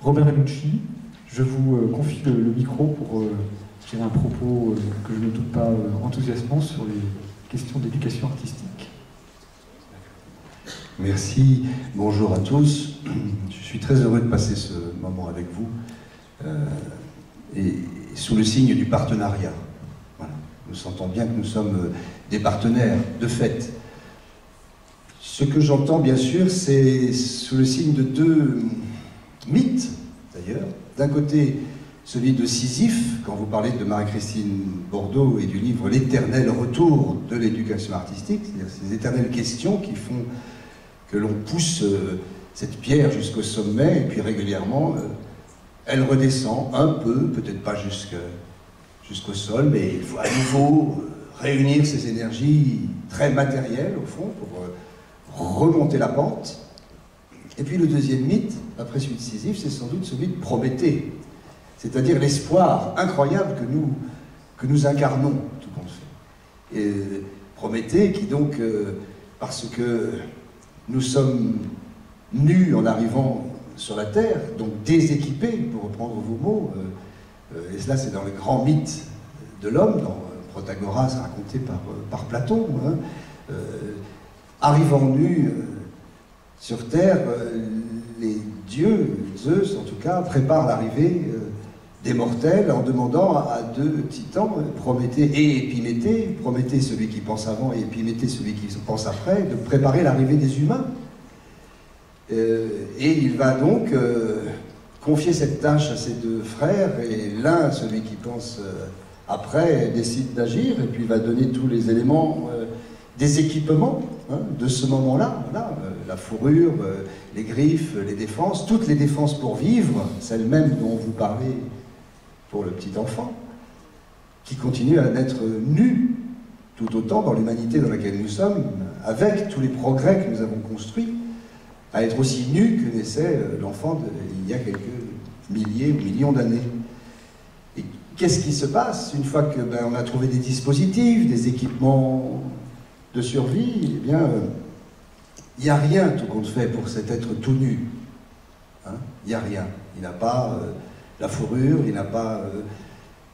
Robert Bellucci, je vous confie le micro pour dire un propos que je ne doute pas enthousiasmant sur les questions d'éducation artistique. Merci, bonjour à tous. Je suis très heureux de passer ce moment avec vous et sous le signe du partenariat. Voilà. Nous sentons bien que nous sommes des partenaires, de fait. Ce que j'entends bien sûr, c'est sous le signe de deux mythes, d'ailleurs. D'un côté, celui de Sisyphe, quand vous parlez de Marie-Christine Bordeaux et du livre « L'éternel retour de l'éducation artistique », c'est-à-dire ces éternelles questions qui font que l'on pousse cette pierre jusqu'au sommet, et puis régulièrement, elle redescend un peu, peut-être pas jusqu'au sol, mais il faut à nouveau réunir ces énergies très matérielles, au fond, pour remonter la pente. Et puis le deuxième mythe, après celui de Sisyphe, c'est sans doute celui de Prométhée, c'est-à-dire l'espoir incroyable que nous incarnons, tout compte fait. Et Prométhée qui donc, parce que nous sommes nus en arrivant sur la Terre, donc déséquipés, pour reprendre vos mots, et cela c'est dans les grands mythes de l'homme, dans Protagoras raconté par Platon, hein, arrivant nus sur Terre, les dieux, Zeus en tout cas, préparent l'arrivée des mortels en demandant à deux titans, Prométhée et Épiméthée, Prométhée celui qui pense avant et Épiméthée celui qui pense après, de préparer l'arrivée des humains. Et il va donc confier cette tâche à ses deux frères, et l'un, celui qui pense après, décide d'agir, et puis va donner tous les éléments des équipements hein, de ce moment-là, voilà, la fourrure, les griffes, les défenses, toutes les défenses pour vivre, celles mêmes dont vous parlez pour le petit enfant, qui continue à naître nu, tout autant dans l'humanité dans laquelle nous sommes, avec tous les progrès que nous avons construits, à être aussi nu que naissait l'enfant il y a quelques milliers ou millions d'années. Et qu'est-ce qui se passe une fois que on a trouvé des dispositifs, des équipements de survie? Eh bien, il n'y a rien, tout compte fait, pour cet être tout nu. Hein, il n'y a rien. Il n'a pas la fourrure, il n'a pas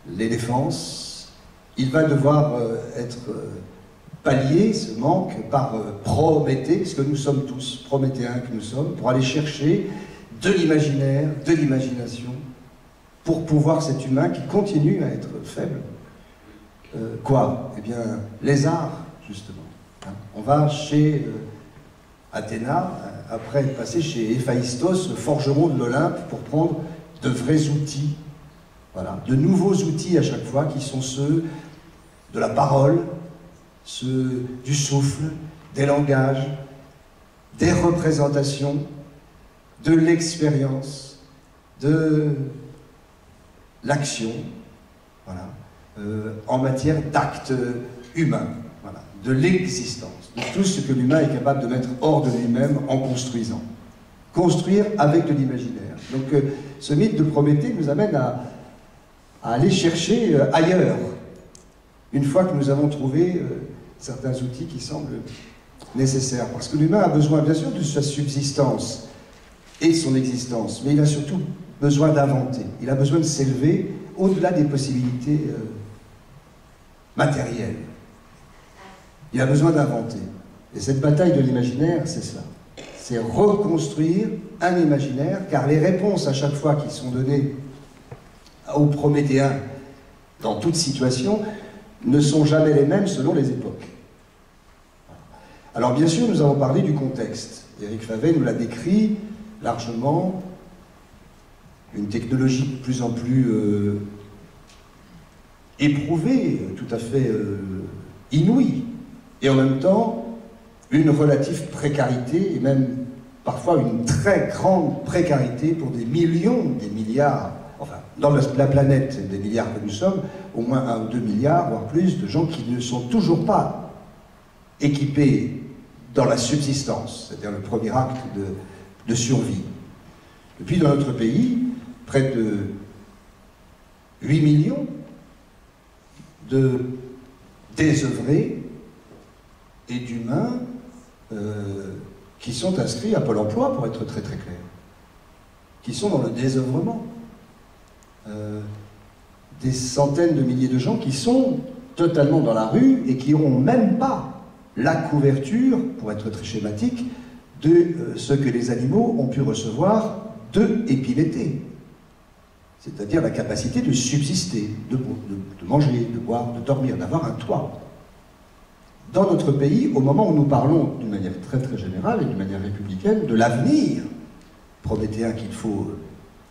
les défenses. Il va devoir être pallié, ce manque, par Prométhée, ce que nous sommes tous, prométhéens que nous sommes, pour aller chercher de l'imaginaire, de l'imagination, pour pouvoir cet humain qui continue à être faible. Quoi? Eh bien, les arts, justement. Hein. On va chez Athéna, après passer chez Héphaïstos, le forgeron de l'Olympe, pour prendre de vrais outils. Voilà, de nouveaux outils à chaque fois, qui sont ceux de la parole, ceux du souffle, des langages, des représentations, de l'expérience, de l'action, voilà, en matière d'actes humains, voilà, de l'existence, de tout ce que l'humain est capable de mettre hors de lui-même en construisant. Construire avec de l'imaginaire. Donc ce mythe de Prométhée nous amène à aller chercher ailleurs, une fois que nous avons trouvé certains outils qui semblent nécessaires. Parce que l'humain a besoin bien sûr de sa subsistance et de son existence, mais il a surtout besoin d'inventer. Il a besoin de s'élever au-delà des possibilités matérielles. Il a besoin d'inventer. Et cette bataille de l'imaginaire, c'est cela. C'est reconstruire un imaginaire, car les réponses à chaque fois qui sont données aux Prométhéens dans toute situation ne sont jamais les mêmes selon les époques. Alors bien sûr, nous avons parlé du contexte. Éric Favet nous l'a décrit largement, une technologie de plus en plus éprouvée, tout à fait inouïe, et en même temps une relative précarité, et même parfois une très grande précarité pour des millions, des milliards, enfin, dans la planète des milliards que nous sommes, au moins 1 ou 2 milliards, voire plus, de gens qui ne sont toujours pas équipés dans la subsistance, c'est-à-dire le premier acte de survie. Et puis dans notre pays, près de 8 millions de désœuvrés et d'humains qui sont inscrits à Pôle emploi, pour être très très clair. qui sont dans le désœuvrement. Des centaines de milliers de gens qui sont totalement dans la rue et qui n'auront même pas la couverture, pour être très schématique, de ce que les animaux ont pu recevoir de Épiméthée. C'est-à-dire la capacité de subsister, de manger, de boire, de dormir, d'avoir un toit. Dans notre pays, au moment où nous parlons d'une manière très très générale et d'une manière républicaine de l'avenir prométhéen qu'il faut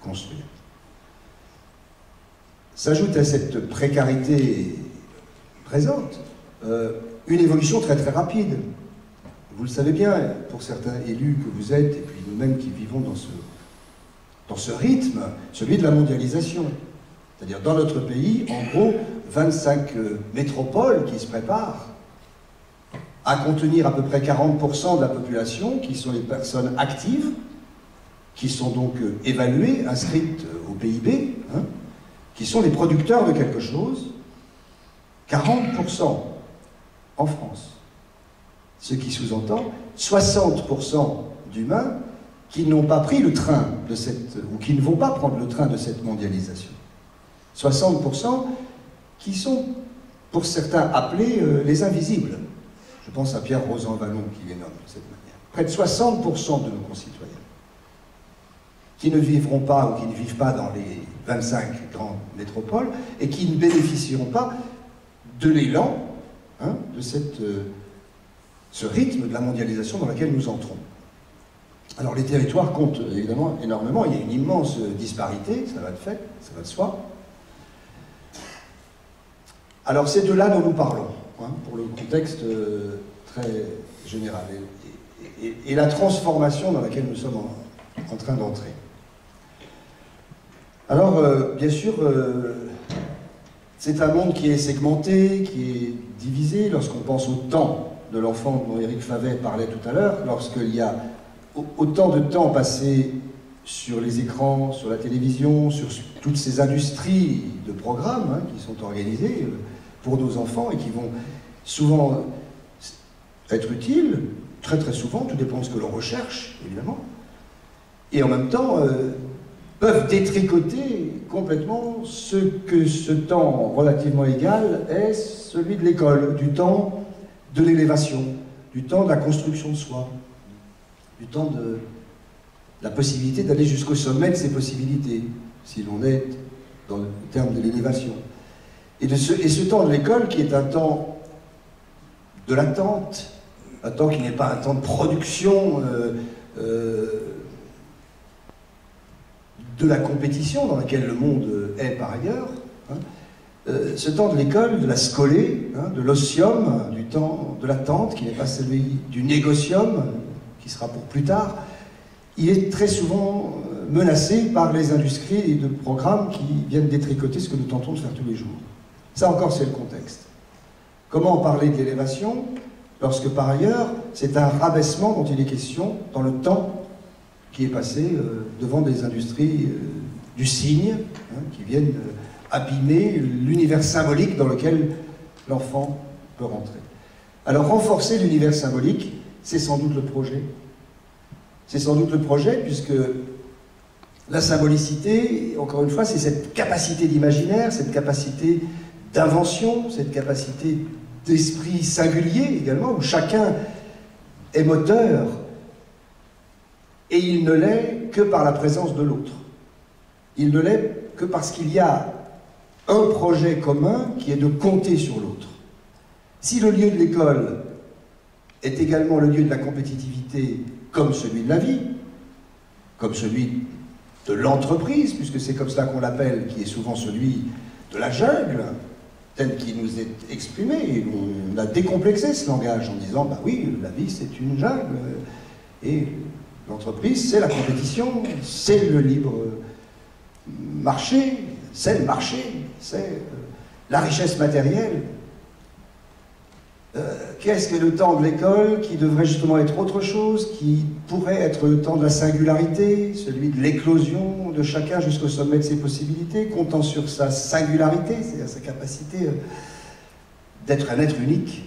construire, s'ajoute à cette précarité présente une évolution très très rapide. Vous le savez bien, pour certains élus que vous êtes, et puis nous-mêmes qui vivons dans ce rythme, celui de la mondialisation. C'est-à-dire dans notre pays, en gros, 25 métropoles qui se préparent à contenir à peu près 40% de la population, qui sont les personnes actives, qui sont donc évaluées, inscrites au PIB, hein, qui sont les producteurs de quelque chose, 40% en France. Ce qui sous-entend 60% d'humains qui n'ont pas pris le train de cette, ou qui ne vont pas prendre le train de cette mondialisation. 60% qui sont, pour certains, appelés les invisibles. Je pense à Pierre Rosanvallon qui les nomme de cette manière. Près de 60% de nos concitoyens qui ne vivront pas ou qui ne vivent pas dans les 25 grandes métropoles et qui ne bénéficieront pas de l'élan, hein, de ce rythme de la mondialisation dans lequel nous entrons. Alors les territoires comptent évidemment énormément, il y a une immense disparité, ça va de fait, ça va de soi. Alors c'est de là dont nous parlons, hein, pour le contexte très général, et la transformation dans laquelle nous sommes en train d'entrer. Alors, bien sûr, c'est un monde qui est segmenté, qui est divisé. Lorsqu'on pense au temps de l'enfant dont Éric Favet parlait tout à l'heure, lorsqu'il y a autant de temps passé sur les écrans, sur la télévision, sur toutes ces industries de programmes, hein, qui sont organisées pour nos enfants et qui vont souvent être utiles, très très souvent, tout dépend de ce que l'on recherche, évidemment, et en même temps peuvent détricoter complètement ce que ce temps relativement égal est celui de l'école, du temps de l'élévation, du temps de la construction de soi, du temps de la possibilité d'aller jusqu'au sommet de ces possibilités, si l'on est dans le terme de l'élévation. Et ce temps de l'école qui est un temps de l'attente, un temps qui n'est pas un temps de production de la compétition dans laquelle le monde est par ailleurs, hein, ce temps de l'école, de la scolée, hein, de l'otium, du temps de l'attente, qui n'est pas celui du négocium, qui sera pour plus tard, il est très souvent menacé par les industries et de programmes qui viennent détricoter ce que nous tentons de faire tous les jours. Ça encore, c'est le contexte. Comment parler d'élévation lorsque par ailleurs, c'est un rabaissement dont il est question dans le temps qui est passé devant des industries du signe, hein, qui viennent abîmer l'univers symbolique dans lequel l'enfant peut rentrer. Alors renforcer l'univers symbolique, c'est sans doute le projet. C'est sans doute le projet, puisque la symbolicité, encore une fois, c'est cette capacité d'imaginaire, cette capacité d'invention, cette capacité d'esprit singulier également, où chacun est moteur, et il ne l'est que par la présence de l'autre. Il ne l'est que parce qu'il y a un projet commun qui est de compter sur l'autre. Si le lieu de l'école est également le lieu de la compétitivité comme celui de la vie, comme celui de l'entreprise, puisque c'est comme ça qu'on l'appelle, qui est souvent celui de la jungle, tel qu'il nous est exprimé, et on a décomplexé ce langage en disant, bah oui, la vie c'est une jungle, et l'entreprise, c'est la compétition, c'est le libre marché, c'est le marché, c'est la richesse matérielle. Qu'est-ce que le temps de l'école qui devrait justement être autre chose, qui pourrait être le temps de la singularité, celui de l'éclosion de chacun jusqu'au sommet de ses possibilités, comptant sur sa singularité, c'est-à-dire sa capacité d'être un être unique.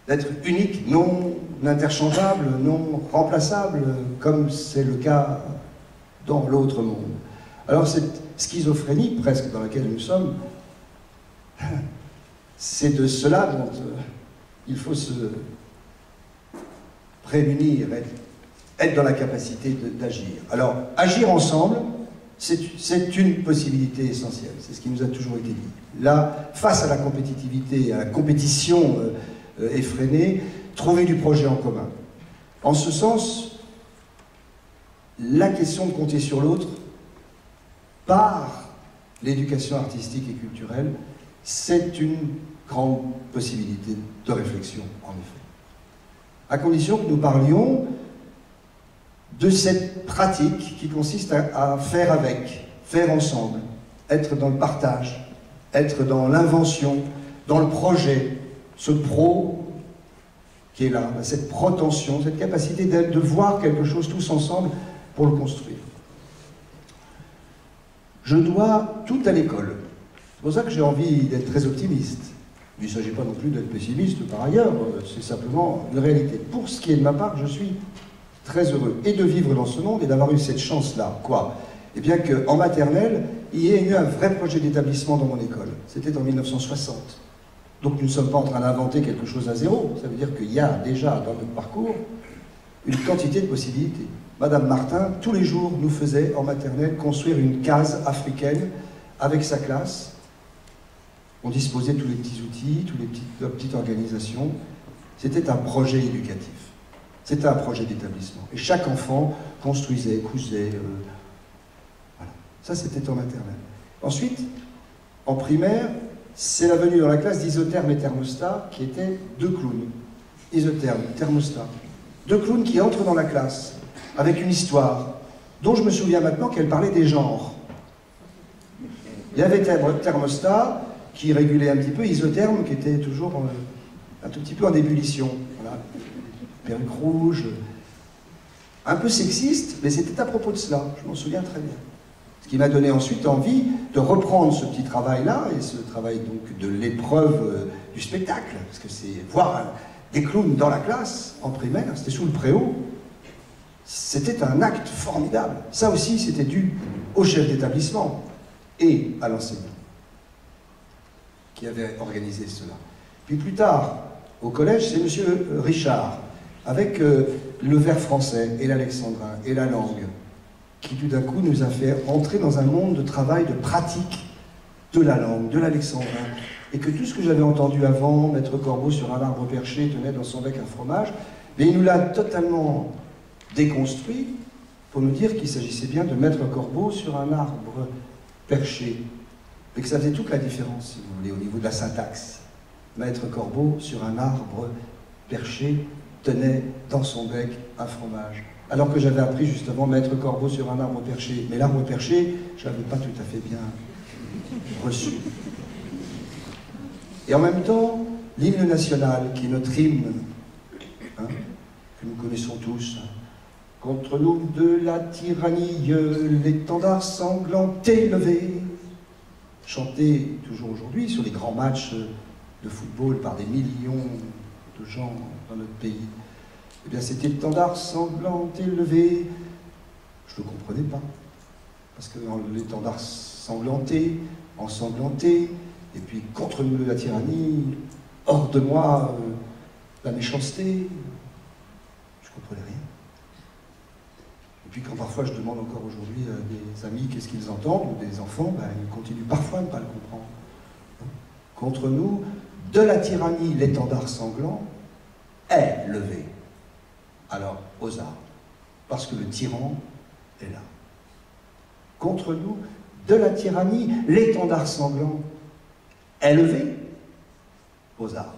D'être unique, non interchangeable, non remplaçable, comme c'est le cas dans l'autre monde. Alors cette schizophrénie presque dans laquelle nous sommes, c'est de cela dont il faut se prémunir, être dans la capacité d'agir. Alors, agir ensemble, c'est une possibilité essentielle, c'est ce qui nous a toujours été dit. Là, face à la compétitivité, à la compétition effrénée, trouver du projet en commun. En ce sens, la question de compter sur l'autre, par l'éducation artistique et culturelle, c'est une grande possibilité de réflexion, en effet. À condition que nous parlions de cette pratique qui consiste à faire avec, faire ensemble, être dans le partage, être dans l'invention, dans le projet, ce pro qui est là, cette protension, cette capacité de voir quelque chose tous ensemble pour le construire. Je dois tout à l'école. C'est pour ça que j'ai envie d'être très optimiste. Il ne s'agit pas non plus d'être pessimiste par ailleurs, c'est simplement une réalité. Pour ce qui est de ma part, je suis très heureux et de vivre dans ce monde et d'avoir eu cette chance-là. Quoi? Eh bien qu'en maternelle, il y ait eu un vrai projet d'établissement dans mon école. C'était en 1960. Donc nous ne sommes pas en train d'inventer quelque chose à zéro. Ça veut dire qu'il y a déjà dans notre parcours une quantité de possibilités. Madame Martin, tous les jours, nous faisait en maternelle construire une case africaine avec sa classe. On disposait tous les petits outils, toutes les petites organisations. C'était un projet éducatif. C'était un projet d'établissement. Et chaque enfant construisait, cousait. Voilà. Ça, c'était en maternelle. Ensuite, en primaire, c'est la venue dans la classe d'Isotherme et Thermostat, qui étaient deux clowns. Isotherme, Thermostat. Deux clowns qui entrent dans la classe, avec une histoire, dont je me souviens maintenant qu'elle parlait des genres. Il y avait Thermostat, qui régulait un petit peu, Isotherme, qui était toujours un tout petit peu en ébullition. Voilà. Perruque rouge, un peu sexiste, mais c'était à propos de cela, je m'en souviens très bien. Ce qui m'a donné ensuite envie de reprendre ce petit travail-là, et ce travail donc de l'épreuve du spectacle, parce que c'est voir des clowns dans la classe, en primaire, c'était sous le préau, c'était un acte formidable. Ça aussi, c'était dû au chef d'établissement et à l'enseignant qui avait organisé cela. Puis plus tard, au collège, c'est M. Richard, avec le vers français et l'alexandrin et la langue, qui tout d'un coup nous a fait entrer dans un monde de travail, de pratique de la langue, de l'alexandrin, et que tout ce que j'avais entendu avant, Maître Corbeau sur un arbre perché tenait dans son bec un fromage, mais il nous l'a totalement déconstruit pour nous dire qu'il s'agissait bien de Maître Corbeau sur un arbre perché, et que ça faisait toute la différence, si vous voulez, au niveau de la syntaxe. Maître Corbeau sur un arbre perché tenait dans son bec un fromage. Alors que j'avais appris justement Maître Corbeau sur un arbre perché. Mais l'arbre perché, je ne l'avais pas tout à fait bien reçu. Et en même temps, l'hymne national, qui est notre hymne, hein, que nous connaissons tous, hein. Contre nous de la tyrannie, l'étendard sanglant élevé, chanté toujours aujourd'hui sur les grands matchs de football par des millions de gens dans notre pays. Eh bien, cet étendard sanglant élevé, je ne le comprenais pas. Parce que dans l'étendard sanglanté, ensanglanté, et puis contre nous de la tyrannie, hors de moi la méchanceté, je ne comprenais rien. Et puis quand parfois je demande encore aujourd'hui à des amis qu'est-ce qu'ils entendent, ou des enfants, ben, ils continuent parfois à ne pas le comprendre. Contre nous, de la tyrannie, l'étendard sanglant est levé. Alors, aux armes, parce que le tyran est là. Contre nous, de la tyrannie, l'étendard sanglant est levé, aux armes.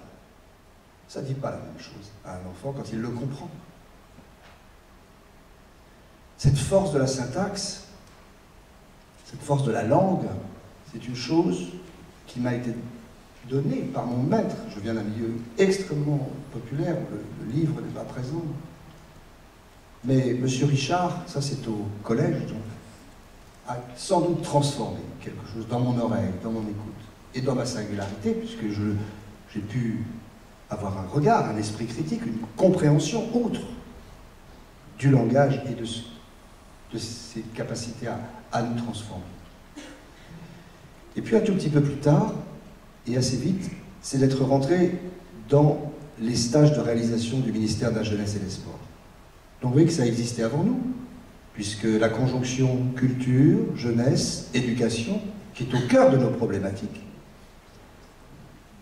Ça ne dit pas la même chose à un enfant quand il le comprend. Cette force de la syntaxe, cette force de la langue, c'est une chose qui m'a été donnée par mon maître. Je viens d'un milieu extrêmement populaire, le livre n'est pas présent. Mais M. Richard, ça c'est au collège, donc, a sans doute transformé quelque chose dans mon oreille, dans mon écoute, et dans ma singularité, puisque j'ai pu avoir un regard, un esprit critique, une compréhension autre du langage et de cette capacité à nous transformer. Et puis un tout petit peu plus tard, et assez vite, c'est d'être rentré dans les stages de réalisation du ministère de la Jeunesse et des Sports. Donc vous voyez que ça existait avant nous, puisque la conjonction culture, jeunesse, éducation, qui est au cœur de nos problématiques,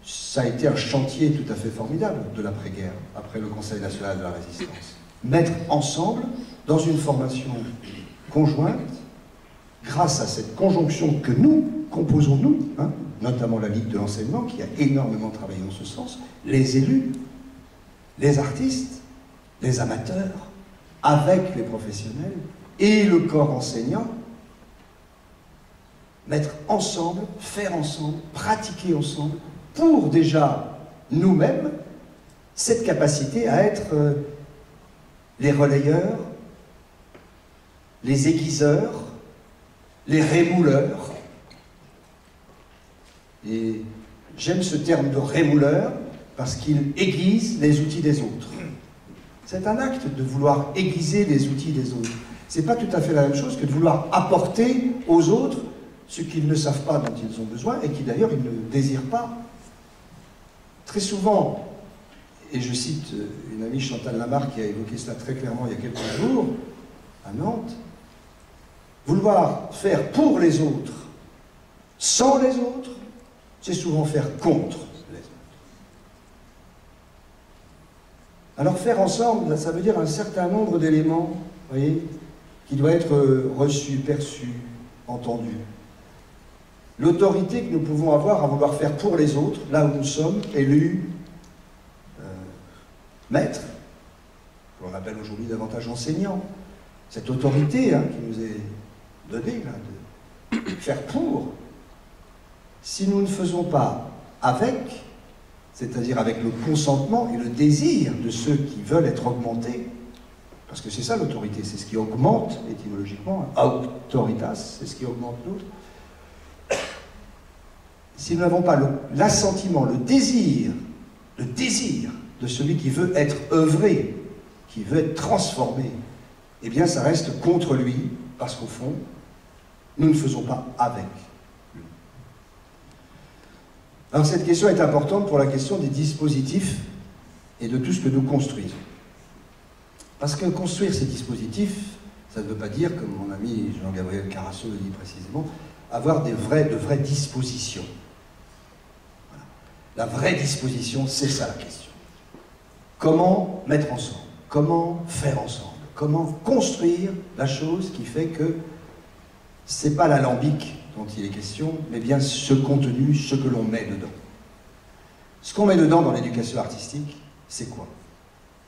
ça a été un chantier tout à fait formidable de l'après-guerre, après le Conseil national de la résistance. Mettre ensemble, dans une formation conjointe, grâce à cette conjonction que nous composons, nous, hein, notamment la Ligue de l'enseignement, qui a énormément travaillé en ce sens, les élus, les artistes, les amateurs, avec les professionnels et le corps enseignant, mettre ensemble, faire ensemble, pratiquer ensemble, pour déjà nous-mêmes cette capacité à être les relayeurs, les aiguiseurs, les rémouleurs. Et j'aime ce terme de rémouleur parce qu'il aiguise les outils des autres. C'est un acte de vouloir aiguiser les outils des autres. C'est pas tout à fait la même chose que de vouloir apporter aux autres ce qu'ils ne savent pas, dont ils ont besoin, et qui d'ailleurs ils ne désirent pas. Très souvent, et je cite une amie, Chantal Lamarck, qui a évoqué cela très clairement il y a quelques jours, à Nantes, vouloir faire pour les autres, sans les autres, c'est souvent faire contre les autres. Alors faire ensemble, ça veut dire un certain nombre d'éléments, vous voyez, qui doivent être reçus, perçus, entendus. L'autorité que nous pouvons avoir à vouloir faire pour les autres, là où nous sommes élus, maîtres, que l'on appelle aujourd'hui davantage enseignants, cette autorité hein, qui nous est donnée, là, de faire pour, si nous ne faisons pas avec, c'est-à-dire avec le consentement et le désir de ceux qui veulent être augmentés, parce que c'est ça l'autorité, c'est ce qui augmente étymologiquement, auctoritas, c'est ce qui augmente l'autre. Si nous n'avons pas l'assentiment, le désir de celui qui veut être œuvré, qui veut être transformé, eh bien ça reste contre lui, parce qu'au fond, nous ne faisons pas avec lui. Alors cette question est importante pour la question des dispositifs et de tout ce que nous construisons. Parce que construire ces dispositifs, ça ne veut pas dire, comme mon ami Jean-Gabriel Carasso le dit précisément, avoir de vraies dispositions. Voilà. La vraie disposition, c'est ça la question. Comment mettre ensemble? Comment faire ensemble? Comment construire la chose qui fait que ce n'est pas l'alambic dont il est question, mais bien ce contenu, ce que l'on met dedans. Ce qu'on met dedans dans l'éducation artistique, c'est quoi?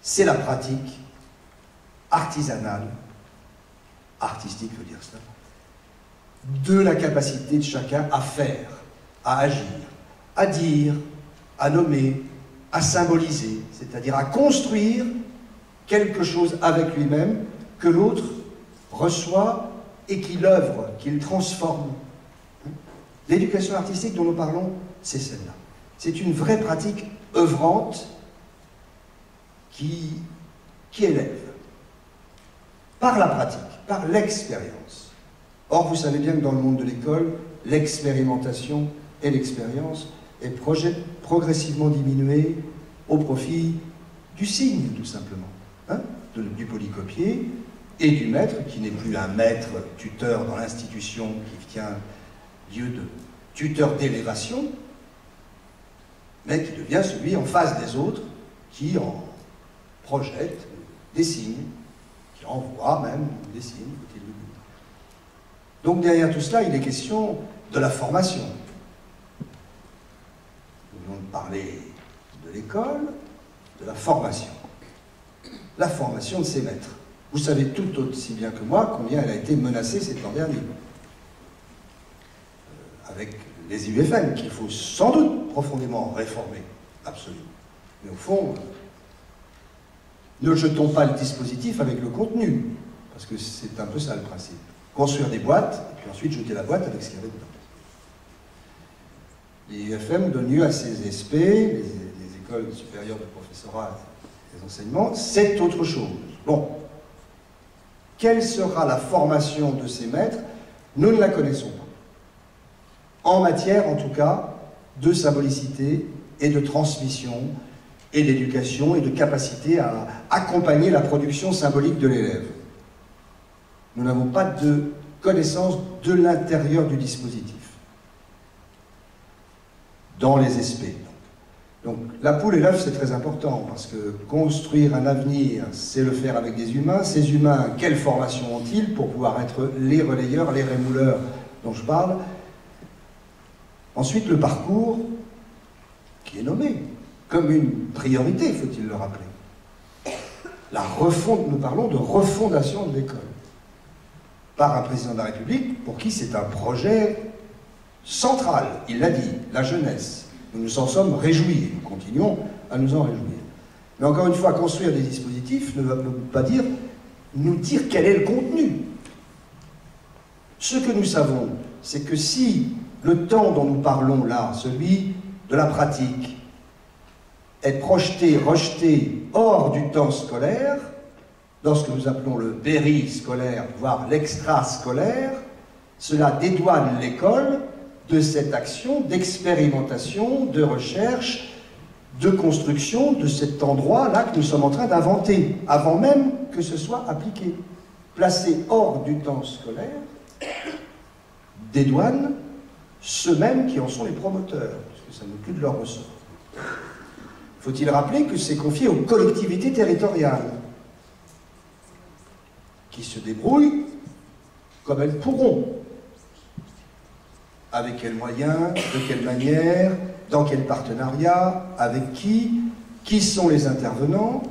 C'est la pratique artisanale, artistique veut dire ça, de la capacité de chacun à faire, à agir, à dire, à nommer, à symboliser, c'est-à-dire à construire quelque chose avec lui-même que l'autre reçoit et qu'il œuvre, qu'il transforme. L'éducation artistique dont nous parlons, c'est celle-là. C'est une vraie pratique œuvrante qui élève. Par la pratique, par l'expérience. Or, vous savez bien que dans le monde de l'école, l'expérimentation et l'expérience est progressivement diminuée au profit du signe, tout simplement, hein, du polycopier et du maître, qui n'est plus un maître tuteur dans l'institution qui tient lieu de tuteur d'élévation, mais qui devient celui en face des autres qui en projette des signes, qui envoie même des signes. Donc derrière tout cela, il est question de la formation. Nous venons de parler de l'école, de la formation. La formation de ses maîtres. Vous savez tout aussi bien que moi combien elle a été menacée ces temps derniers. Avec les IUFM, qu'il faut sans doute profondément réformer, absolument. Mais au fond, ne jetons pas le dispositif avec le contenu, parce que c'est un peu ça le principe. Construire des boîtes, et puis ensuite jeter la boîte avec ce qu'il y avait dedans. Les IUFM donnent lieu à ces SP, les écoles supérieures de professorat et des enseignements, c'est autre chose. Bon. Quelle sera la formation de ces maîtres? Nous ne la connaissons pas. En matière, en tout cas, de symbolicité et de transmission et d'éducation et de capacité à accompagner la production symbolique de l'élève. Nous n'avons pas de connaissance de l'intérieur du dispositif, dans les SP. Donc la poule et l'œuf, c'est très important, parce que construire un avenir, c'est le faire avec des humains. Ces humains, quelle formation ont-ils pour pouvoir être les relayeurs, les rémouleurs dont je parle? Ensuite, le parcours, qui est nommé comme une priorité, faut-il le rappeler. Nous parlons de refondation de l'école par un président de la République pour qui c'est un projet central. Il l'a dit, la jeunesse. Nous nous en sommes réjouis et nous continuons à nous en réjouir. Mais encore une fois, construire des dispositifs ne veut pas dire nous dire quel est le contenu. Ce que nous savons, c'est que si le temps dont nous parlons là, celui de la pratique, est projeté, rejeté hors du temps scolaire, dans ce que nous appelons le périscolaire, voire l'extrascolaire, cela dédouane l'école de cette action d'expérimentation, de recherche, de construction de cet endroit-là que nous sommes en train d'inventer, avant même que ce soit appliqué. Placé hors du temps scolaire, dédouane ceux mêmes qui en sont les promoteurs, puisque ça n'est plus de leur ressort. Faut-il rappeler que c'est confié aux collectivités territoriales, qui se débrouillent comme elles pourront. Avec quels moyens, de quelle manière, dans quel partenariat, avec qui sont les intervenants?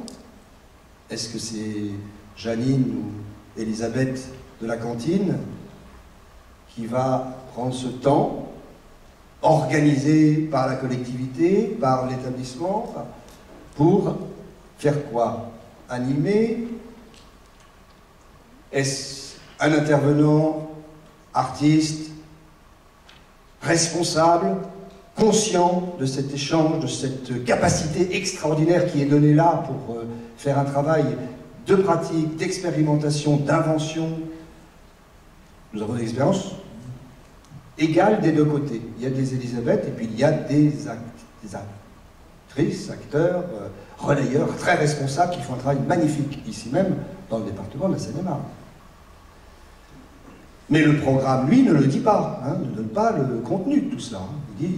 Est-ce que c'est Janine ou Elisabeth de la cantine qui va prendre ce temps, organisé par la collectivité, par l'établissement, pour faire quoi? Animer? Est-ce un intervenant, artiste, responsable, conscient de cet échange, de cette capacité extraordinaire qui est donnée là pour faire un travail de pratique, d'expérimentation, d'invention? Nous avons des expériences égales des deux côtés. Il y a des Elisabeth et puis il y a des actrices, acteurs, relayeurs très responsables qui font un travail magnifique, ici même, dans le département de la Seine-et-Marne. Mais le programme, lui, ne le dit pas, ne donne pas le contenu de tout cela. Il dit,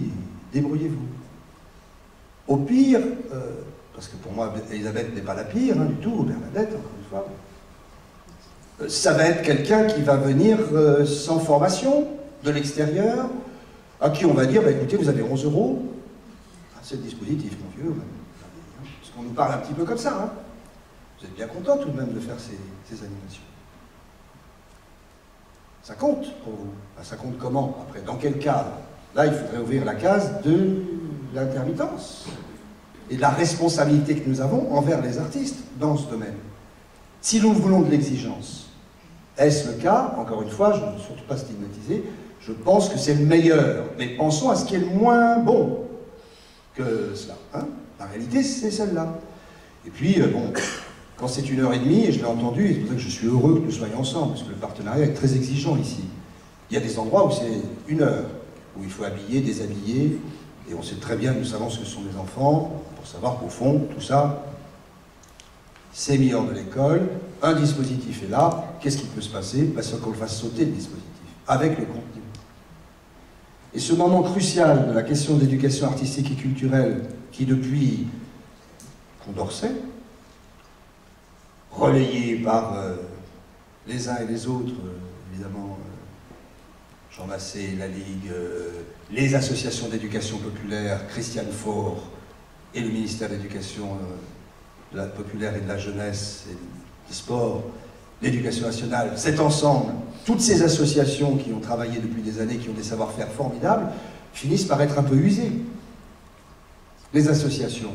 débrouillez-vous. Au pire, parce que pour moi, Elisabeth n'est pas la pire du tout, ou Bernadette, encore une fois, ça va être quelqu'un qui va venir sans formation, de l'extérieur, à qui on va dire, bah, écoutez, vous avez 11 €, c'est le dispositif, mon vieux, parce qu'on nous parle un petit peu comme ça, hein. Vous êtes bien content tout de même de faire ces animations. Ça compte pour vous. Ben, ça compte comment? Après, dans quel cadre? Là, il faudrait ouvrir la case de l'intermittence et de la responsabilité que nous avons envers les artistes dans ce domaine. Si nous voulons de l'exigence, est-ce le cas? Encore une fois, je ne veux surtout pas stigmatiser, je pense que c'est le meilleur, mais pensons à ce qui est le moins bon que cela. Hein? La réalité, c'est celle-là. Et puis, bon, quand c'est 1h30, et je l'ai entendu, et c'est pour ça que je suis heureux que nous soyons ensemble, parce que le partenariat est très exigeant ici. Il y a des endroits où c'est 1 heure, où il faut habiller, déshabiller, et on sait très bien, nous savons ce que sont les enfants, pour savoir qu'au fond, tout ça, c'est mis hors de l'école, un dispositif est là, qu'est-ce qui peut se passer? Ben, c'est qu'on le fasse sauter le dispositif, avec le contenu. Et ce moment crucial de la question de l'éducation artistique et culturelle, qui depuis Condorcet, relayé par les uns et les autres, évidemment, Jean Massé, la Ligue, les associations d'éducation populaire, Christiane Faure et le ministère de l'Éducation populaire et de la jeunesse et des sports, l'éducation nationale, cet ensemble, toutes ces associations qui ont travaillé depuis des années, qui ont des savoir-faire formidables, finissent par être un peu usées. Les associations,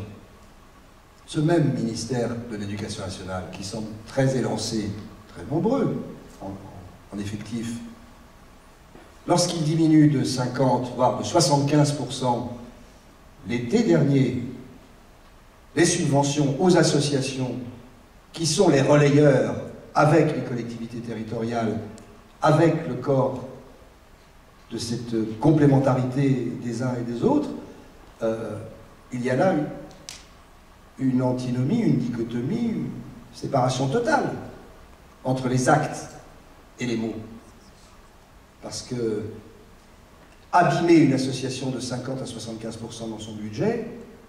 ce même ministère de l'Éducation nationale, qui semble très élancé, très nombreux en effectif, lorsqu'il diminue de 50, voire de 75% l'été dernier, les subventions aux associations qui sont les relayeurs avec les collectivités territoriales, avec le corps de cette complémentarité des uns et des autres, il y a là une antinomie, une dichotomie, une séparation totale entre les actes et les mots. Parce que abîmer une association de 50 à 75% dans son budget,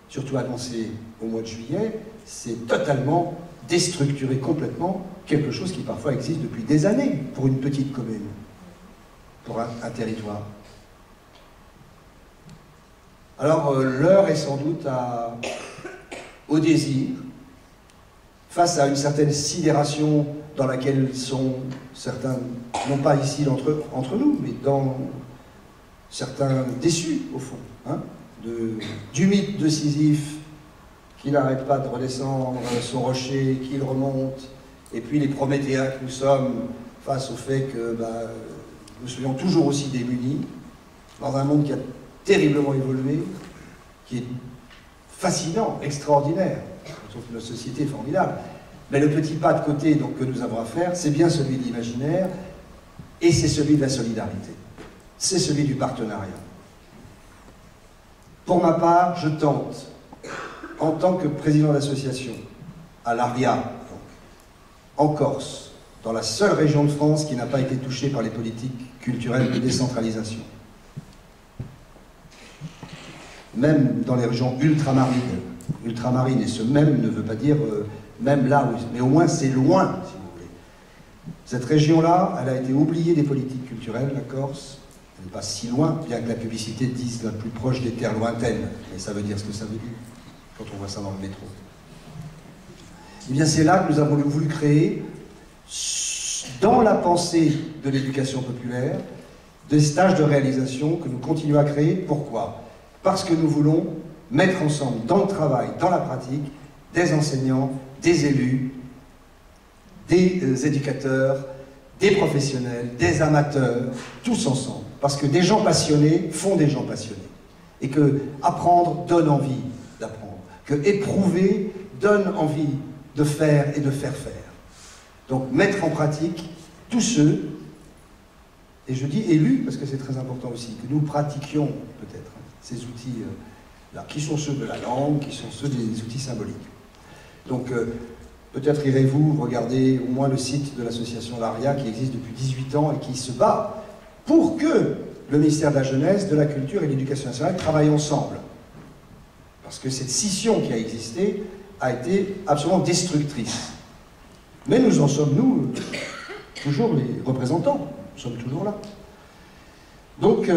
surtout annoncé au mois de juillet, c'est totalement déstructurer complètement quelque chose qui parfois existe depuis des années pour une petite commune, pour un territoire. Alors l'heure est sans doute au désir, face à une certaine sidération dans laquelle sont certains, non pas ici entre nous, mais dans certains déçus au fond, hein, du mythe de Sisyphe qui n'arrête pas de redescendre son rocher, qu'il remonte, et puis les Prométhéens que nous sommes face au fait que nous soyons toujours aussi démunis, dans un monde qui a terriblement évolué, qui est fascinant, extraordinaire. Je trouve que notre société est formidable. Mais le petit pas de côté donc, que nous avons à faire, c'est bien celui de l'imaginaire, et c'est celui de la solidarité. C'est celui du partenariat. Pour ma part, je tente, en tant que président d'association, à l'ARIA, en Corse, dans la seule région de France qui n'a pas été touchée par les politiques culturelles de décentralisation. Même dans les régions ultramarines, et ce même ne veut pas dire même là, mais au moins c'est loin, si vous voulez. Cette région-là, elle a été oubliée des politiques culturelles, la Corse, elle n'est pas si loin, bien que la publicité dise la plus proche des terres lointaines, mais ça veut dire ce que ça veut dire, quand on voit ça dans le métro. Eh bien c'est là que nous avons voulu créer, dans la pensée de l'éducation populaire, des stages de réalisation que nous continuons à créer. Pourquoi ? Parce que nous voulons mettre ensemble, dans le travail, dans la pratique, des enseignants, des élus, des éducateurs, des professionnels, des amateurs, tous ensemble. Parce que des gens passionnés font des gens passionnés. Et que apprendre donne envie d'apprendre. Que éprouver donne envie de faire et de faire faire. Donc mettre en pratique tous ceux, et je dis élus parce que c'est très important aussi, que nous pratiquions peut-être ces outils-là, qui sont ceux de la langue, qui sont ceux des outils symboliques. Donc peut-être irez-vous regarder au moins le site de l'association l'ARIA qui existe depuis 18 ans et qui se bat pour que le ministère de la Jeunesse, de la Culture et de l'Éducation nationale travaillent ensemble. Parce que cette scission qui a existé a été absolument destructrice. Mais nous en sommes, nous, toujours les représentants. Nous sommes toujours là. Donc,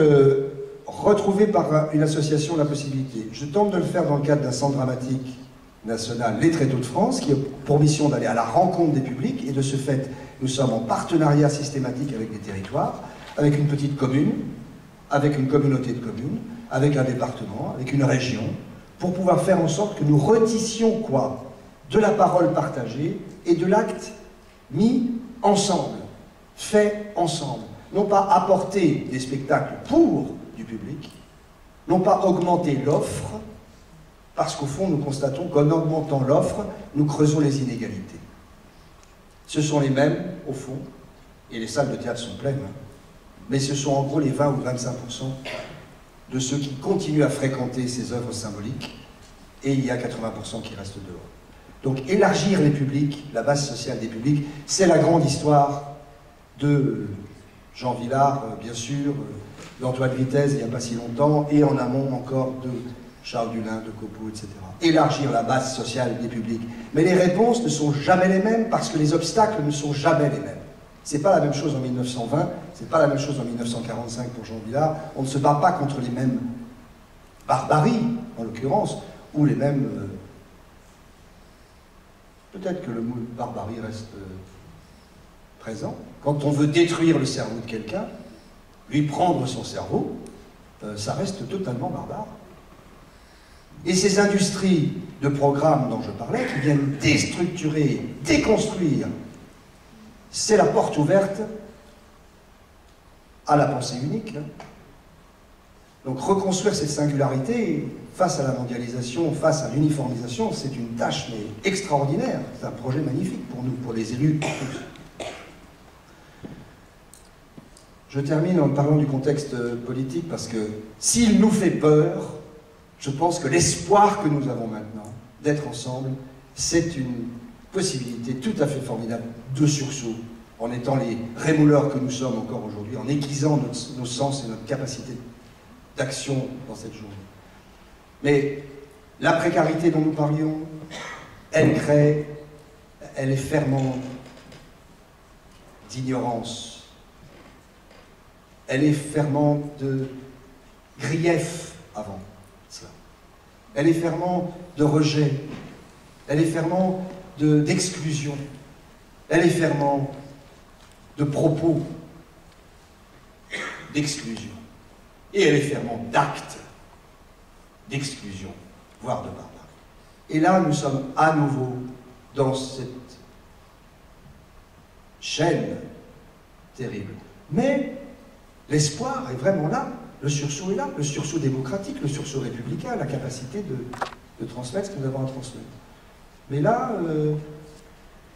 retrouver par une association la possibilité. Je tente de le faire dans le cadre d'un centre dramatique national, Les Tréteaux de France, qui a pour mission d'aller à la rencontre des publics, et de ce fait, nous sommes en partenariat systématique avec des territoires, avec une petite commune, avec une communauté de communes, avec un département, avec une région, pour pouvoir faire en sorte que nous retissions quoi? De la parole partagée et de l'acte mis ensemble, fait ensemble. Non pas apporter des spectacles pour du public, non pas augmenter l'offre, parce qu'au fond, nous constatons qu'en augmentant l'offre, nous creusons les inégalités. Ce sont les mêmes, au fond, et les salles de théâtre sont pleines, hein, mais ce sont en gros les 20 ou 25% de ceux qui continuent à fréquenter ces œuvres symboliques, et il y a 80% qui restent dehors. Donc élargir les publics, la base sociale des publics, c'est la grande histoire de Jean Vilar, bien sûr, d'Antoine Vitesse, il n'y a pas si longtemps, et en amont encore de Charles Dullin, de Copeau, etc. Élargir la base sociale des publics. Mais les réponses ne sont jamais les mêmes, parce que les obstacles ne sont jamais les mêmes. C'est pas la même chose en 1920, c'est pas la même chose en 1945 pour Jean Vilar. On ne se bat pas contre les mêmes barbaries, en l'occurrence, ou les mêmes... Peut-être que le mot barbarie reste présent. Quand on veut détruire le cerveau de quelqu'un, lui prendre son cerveau, ça reste totalement barbare. Et ces industries de programmes dont je parlais, qui viennent déstructurer, déconstruire, c'est la porte ouverte à la pensée unique. Donc reconstruire cette singularité face à la mondialisation, face à l'uniformisation, c'est une tâche mais extraordinaire. C'est un projet magnifique pour nous, pour les élus. Je termine en parlant du contexte politique parce que s'il nous fait peur, je pense que l'espoir que nous avons maintenant d'être ensemble, c'est une possibilité tout à fait formidable de sursaut, en étant les rémouleurs que nous sommes encore aujourd'hui, en aiguisant nos sens et notre capacité d'action dans cette journée. Mais la précarité dont nous parlions, elle est fermente d'ignorance, elle est fermente de grief avant cela, elle est fermente de rejet, elle est fermente d'exclusion, elle est fermente de propos d'exclusion, et elle est fermente d'actes d'exclusion, voire de barbarie. Et là, nous sommes à nouveau dans cette chaîne terrible. Mais l'espoir est vraiment là, le sursaut est là, le sursaut démocratique, le sursaut républicain, la capacité de transmettre ce que nous avons à transmettre. Mais là,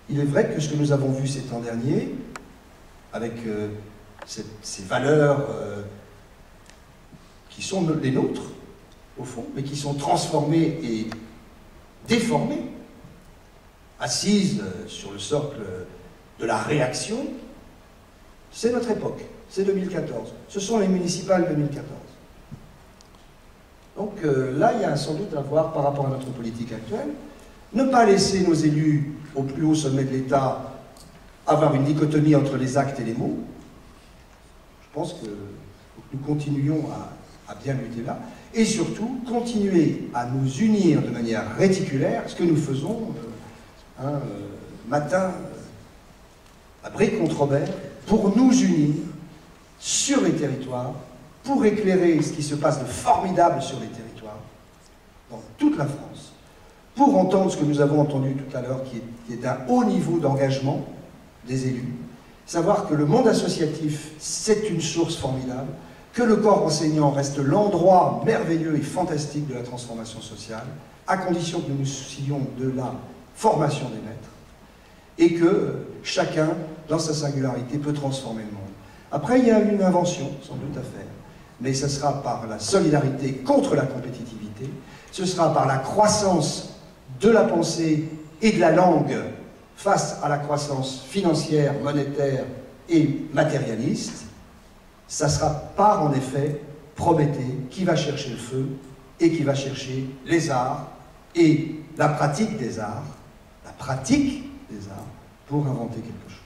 il est vrai que ce que nous avons vu ces temps derniers, avec ces valeurs qui sont les nôtres, au fond, mais qui sont transformées et déformées, assises sur le socle de la réaction, c'est notre époque, c'est 2014. Ce sont les municipales 2014. Donc là, il y a sans doute à voir par rapport à notre politique actuelle. Ne pas laisser nos élus au plus haut sommet de l'État avoir une dichotomie entre les actes et les mots. Je pense que nous continuions à bien lutter là. Et surtout, continuer à nous unir de manière réticulaire, ce que nous faisons matin à Brie-contre-Robert, pour nous unir sur les territoires, pour éclairer ce qui se passe de formidable sur les territoires, dans toute la France, pour entendre ce que nous avons entendu tout à l'heure, qui est un haut niveau d'engagement des élus, savoir que le monde associatif, c'est une source formidable, que le corps enseignant reste l'endroit merveilleux et fantastique de la transformation sociale, à condition que nous nous soucions de la formation des maîtres, et que chacun, dans sa singularité, peut transformer le monde. Après, il y a une invention, sans doute, à faire, mais ce sera par la solidarité contre la compétitivité, ce sera par la croissance de la pensée et de la langue face à la croissance financière, monétaire et matérialiste. Ça sera par, en effet, Prométhée qui va chercher le feu et qui va chercher les arts et la pratique des arts pour inventer quelque chose.